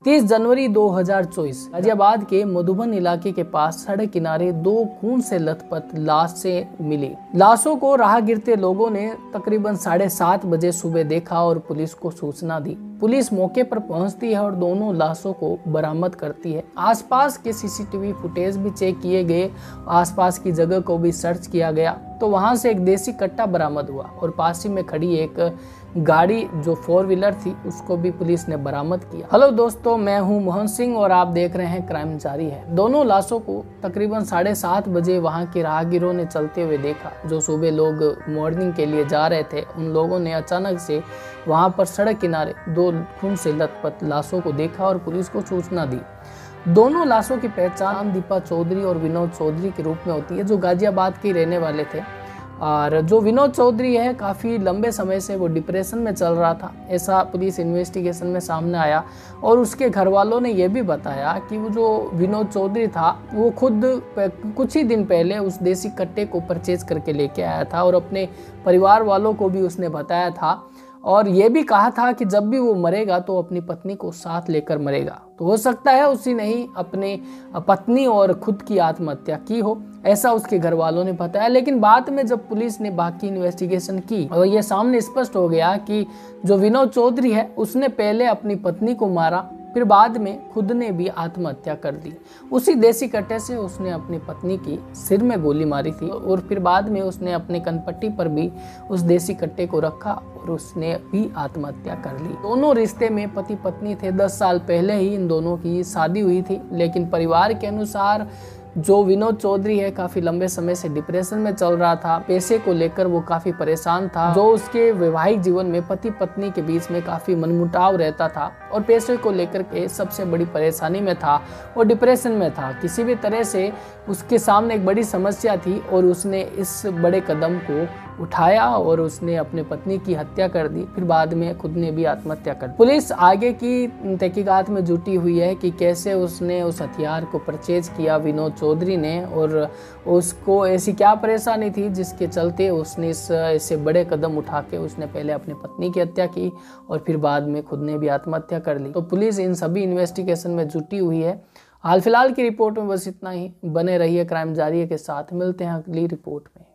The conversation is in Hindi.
30 जनवरी 2024 गाजियाबाद के मधुबन इलाके के पास सड़क किनारे 2 खून से लथपथ लाशें मिली। लाशों को राह गिरते लोगों ने तकरीबन 7:30 बजे सुबह देखा और पुलिस को सूचना दी। पुलिस मौके पर पहुंचती है और दोनों लाशों को बरामद करती है। आसपास के सीसीटीवी फुटेज भी चेक किए गए, आसपास की जगह को भी सर्च किया गया तो वहां से एक देसी कट्टा बरामद हुआ और पास ही में खड़ी एक गाड़ी जो 4 व्हीलर थी उसको भी पुलिस ने बरामद किया। हेलो दोस्तों, मैं हूं मोहन सिंह और आप देख रहे हैं क्राइम जारी है। दोनों लाशों को तकरीबन 7:30 बजे वहां के राहगीरों ने चलते हुए देखा। जो सुबह लोग मॉर्निंग के लिए जा रहे थे उन लोगों ने अचानक से वहां पर सड़क किनारे 2 खून से लथपथ लाशों को देखा और पुलिस को सूचना दी। दोनों लाशों की पहचान दीपा चौधरी और विनोद चौधरी के रूप में होती है, जो गाजियाबाद के रहने वाले थे। और जो विनोद चौधरी है काफ़ी लंबे समय से वो डिप्रेशन में चल रहा था, ऐसा पुलिस इन्वेस्टिगेशन में सामने आया। और उसके घर वालों ने यह भी बताया कि वो जो विनोद चौधरी था वो खुद कुछ ही दिन पहले उस देसी कट्टे को परचेज करके लेके आया था और अपने परिवार वालों को भी उसने बताया था और ये भी कहा था कि जब भी वो मरेगा तो अपनी पत्नी को साथ लेकर मरेगा। तो हो सकता है उसी ने ही अपने पत्नी और खुद की आत्महत्या की हो, ऐसा उसके घर वालों ने बताया। लेकिन बाद में जब पुलिस ने बाकी इन्वेस्टिगेशन की और ये सामने स्पष्ट हो गया कि जो विनोद चौधरी है उसने पहले अपनी पत्नी को मारा, फिर बाद में खुद ने भी आत्महत्या कर दी। उसी देसी कट्टे से उसने अपनी पत्नी की सिर में गोली मारी थी और फिर बाद में उसने अपने कनपट्टी पर भी उस देसी कट्टे को रखा और उसने भी आत्महत्या कर ली। दोनों रिश्ते में पति पत्नी थे। 10 साल पहले ही इन दोनों की शादी हुई थी, लेकिन परिवार के अनुसार जो विनोद चौधरी है काफी लंबे समय से डिप्रेशन में चल रहा था। पैसे को लेकर वो काफी परेशान था। जो उसके वैवाहिक जीवन में पति पत्नी के बीच में काफी मनमुटाव रहता था और पैसे को लेकर के सबसे बड़ी परेशानी में था और डिप्रेशन में था। किसी भी तरह से उसके सामने एक बड़ी समस्या थी और उसने इस बड़े कदम को उठाया और उसने अपने पत्नी की हत्या कर दी, फिर बाद में खुद ने भी आत्महत्या कर दी। पुलिस आगे की तहकीकात में जुटी हुई है कि कैसे उसने उस हथियार को परचेज किया विनोद चौधरी ने और उसको ऐसी क्या परेशानी थी जिसके चलते उसने इस ऐसे बड़े कदम उठा के उसने पहले अपनी पत्नी की हत्या की और फिर बाद में खुद ने भी आत्महत्या कर ली। तो पुलिस इन सभी इन्वेस्टिगेशन में जुटी हुई है। हाल फिलहाल की रिपोर्ट में बस इतना ही। बने रहिए क्राइम जारी के साथ, मिलते हैं अगली रिपोर्ट में।